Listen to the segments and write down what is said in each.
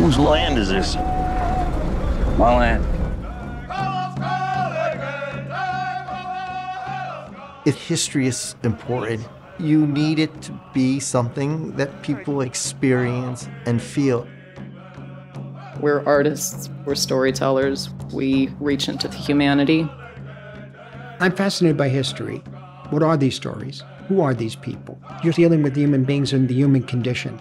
Whose land is this? My land. If history is important, you need it to be something that people experience and feel. We're artists, we're storytellers, we reach into the humanity. I'm fascinated by history. What are these stories? Who are these people? You're dealing with human beings and the human condition.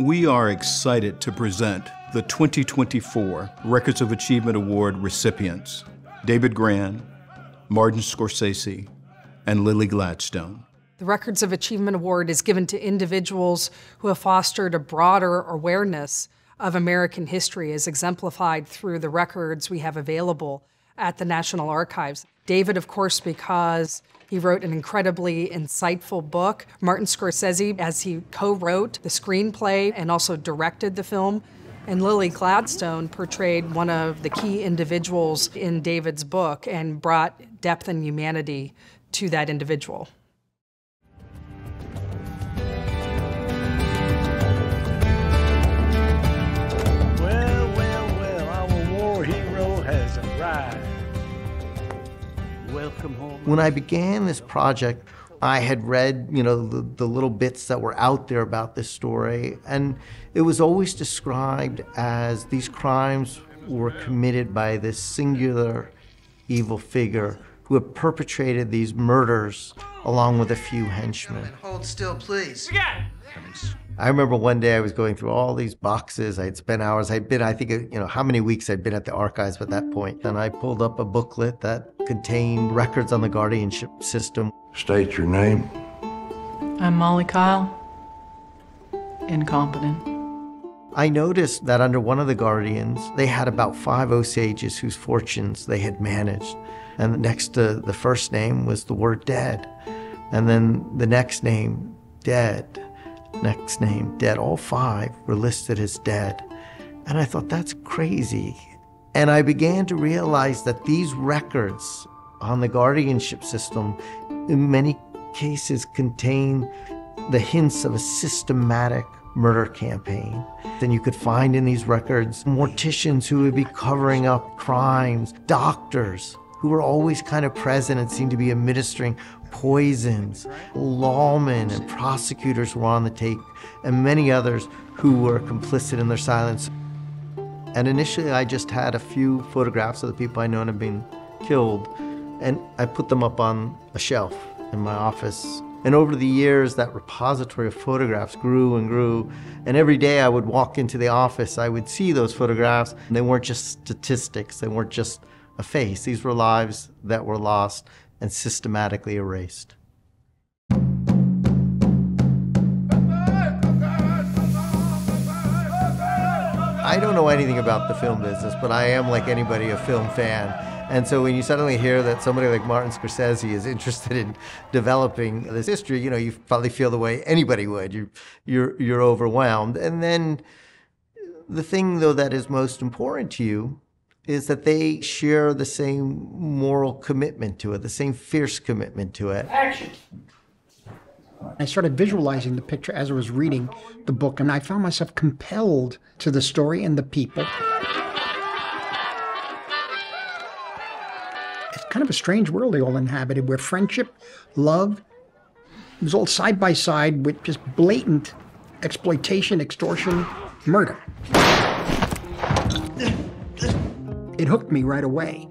We are excited to present the 2024 Records of Achievement Award recipients, David Grann, Martin Scorsese, and Lily Gladstone. The Records of Achievement Award is given to individuals who have fostered a broader awareness of American history as exemplified through the records we have available at the National Archives. David, of course, because he wrote an incredibly insightful book. Martin Scorsese, as he co-wrote the screenplay and also directed the film. And Lily Gladstone portrayed one of the key individuals in David's book and brought depth and humanity to that individual. Well, our war hero has arrived. Welcome home. When I began this project, I had read, the little bits that were out there about this story, and it was always described as these crimes were committed by this singular evil figure who had perpetrated these murders along with a few henchmen. Hold still, please. I remember one day I was going through all these boxes. I'd spent hours. I'd been, I think, how many weeks I'd been at the archives at that point. And I pulled up a booklet that contained records on the guardianship system. State your name. I'm Molly Kyle, incompetent. I noticed that under one of the guardians, they had about 5 Osages whose fortunes they had managed. And next to the first name was the word dead. And then the next name, dead. Next name, dead. All 5 were listed as dead. And I thought, that's crazy. And I began to realize that these records on the guardianship system, in many cases, contain the hints of a systematic murder campaign. Then you could find in these records morticians who would be covering up crimes, doctors who were always kind of present and seemed to be administering poisons, lawmen and prosecutors were on the take, and many others who were complicit in their silence. And initially I just had a few photographs of the people I know had been killed, and I put them up on a shelf in my office. And over the years, that repository of photographs grew and grew. And every day I would walk into the office, I would see those photographs. And they weren't just statistics, they weren't just a face. These were lives that were lost and systematically erased. I don't know anything about the film business, but I am, like anybody, a film fan. And so when you suddenly hear that somebody like Martin Scorsese is interested in developing this history, you probably feel the way anybody would. You're overwhelmed. And then the thing, though, that is most important to you is that they share the same moral commitment to it, the same fierce commitment to it. Action! I started visualizing the picture as I was reading the book, and I found myself compelled to the story and the people. It's kind of a strange world they all inhabited, where friendship, love, it was all side by side with just blatant exploitation, extortion, murder. It hooked me right away.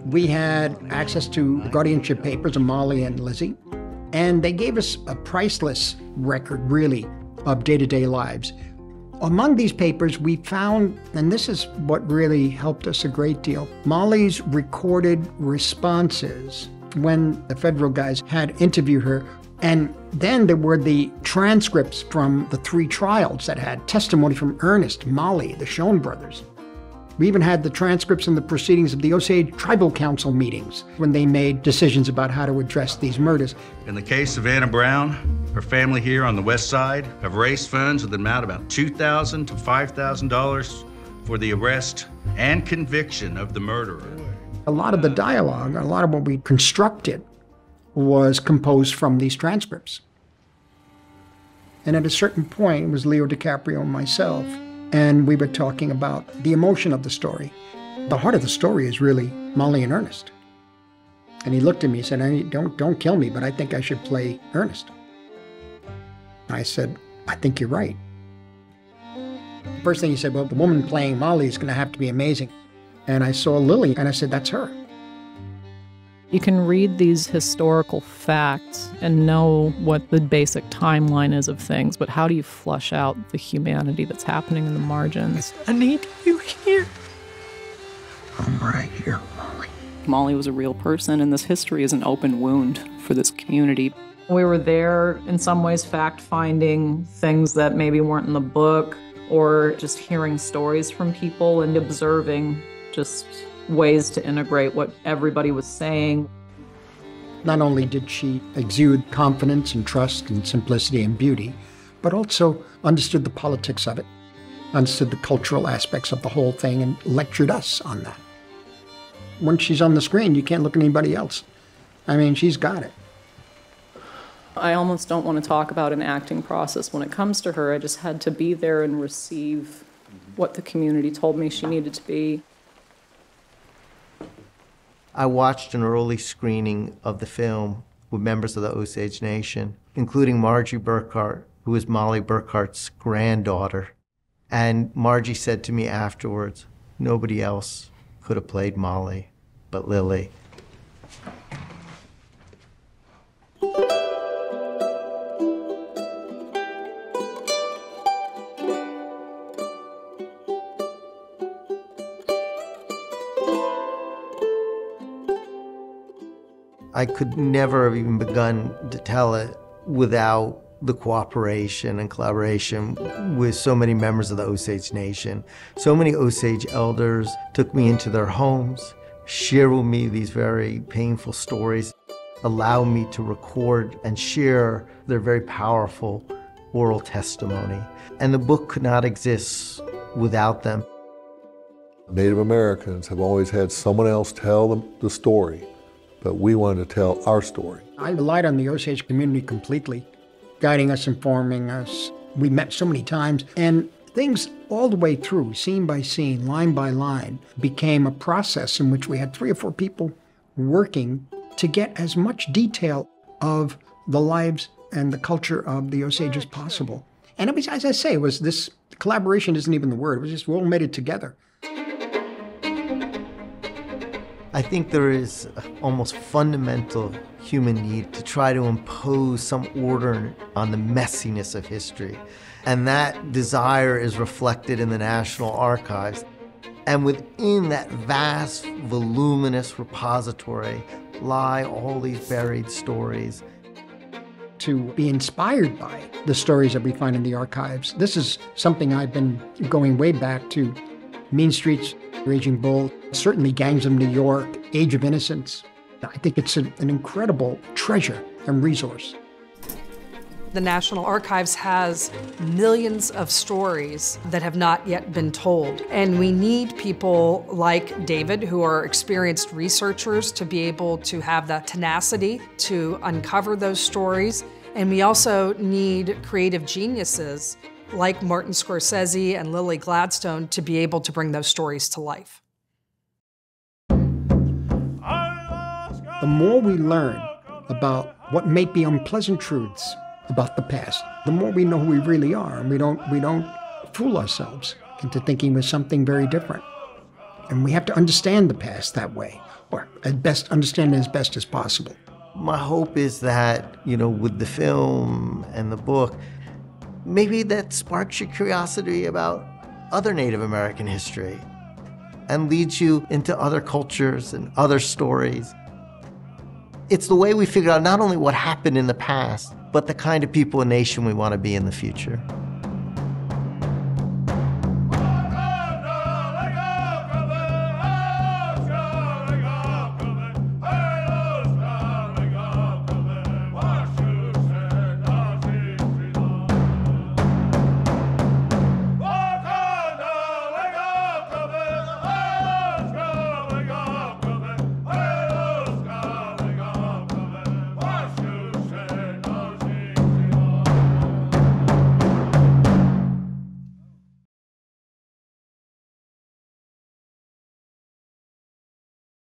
We had access to guardianship papers of Molly and Lizzie, and they gave us a priceless record, really, of day-to-day lives. Among these papers, we found, and this is what really helped us a great deal, Molly's recorded responses when the federal guys had interviewed her. And then there were the transcripts from the 3 trials that had testimony from Ernest, Molly, the Schoen brothers. We even had the transcripts and the proceedings of the Osage Tribal Council meetings when they made decisions about how to address these murders. In the case of Anna Brown, her family here on the west side have raised funds with an amount about $2,000 to $5,000 for the arrest and conviction of the murderer. A lot of the dialogue, a lot of what we constructed was composed from these transcripts. And at a certain point, it was Leo DiCaprio and myself and we were talking about the emotion of the story. The heart of the story is really Molly and Ernest. And he looked at me and said, "Hey, don't kill me, but I think I should play Ernest." I said, "I think you're right." First thing he said, "Well, the woman playing Molly is going to have to be amazing." And I saw Lily, and I said, "That's her." You can read these historical facts and know what the basic timeline is of things, but how do you flush out the humanity that's happening in the margins? I need you here. I'm right here, Molly. Molly was a real person, and this history is an open wound for this community. We were there in some ways fact-finding things that maybe weren't in the book, or just hearing stories from people and observing just ways to integrate what everybody was saying. Not only did she exude confidence and trust and simplicity and beauty, but also understood the politics of it, understood the cultural aspects of the whole thing, and lectured us on that. When she's on the screen, you can't look at anybody else. I mean, she's got it. I almost don't want to talk about an acting process when it comes to her. I just had to be there and receive what the community told me she needed to be. I watched an early screening of the film with members of the Osage Nation, including Margie Burkhart, who is Molly Burkhart's granddaughter. And Margie said to me afterwards, nobody else could have played Molly but Lily. I could never have even begun to tell it without the cooperation and collaboration with so many members of the Osage Nation. So many Osage elders took me into their homes, shared with me these very painful stories, allowed me to record and share their very powerful oral testimony. And the book could not exist without them. Native Americans have always had someone else tell them the story, but we wanted to tell our story. I relied on the Osage community completely, guiding us, informing us. We met so many times, and things all the way through, scene by scene, line by line, became a process in which we had 3 or 4 people working to get as much detail of the lives and the culture of the Osage as possible. And it was, as I say, it was this collaboration isn't even the word, it was just we all made it together. I think there is almost fundamental human need to try to impose some order on the messiness of history. And that desire is reflected in the National Archives. And within that vast, voluminous repository lie all these buried stories. To be inspired by the stories that we find in the archives. This is something I've been going way back to. Mean Streets, Raging Bull, certainly Gangs of New York, Age of Innocence. I think it's an incredible treasure and resource. The National Archives has millions of stories that have not yet been told. And we need people like David, who are experienced researchers, to be able to have that tenacity to uncover those stories. And we also need creative geniuses like Martin Scorsese and Lily Gladstone to be able to bring those stories to life. The more we learn about what may be unpleasant truths about the past, the more we know who we really are, and we don't fool ourselves into thinking we're something very different. And we have to understand the past that way, or at best understand it as best as possible. My hope is that, with the film and the book, maybe that sparks your curiosity about other Native American history and leads you into other cultures and other stories. It's the way we figure out not only what happened in the past, but the kind of people and nation we want to be in the future.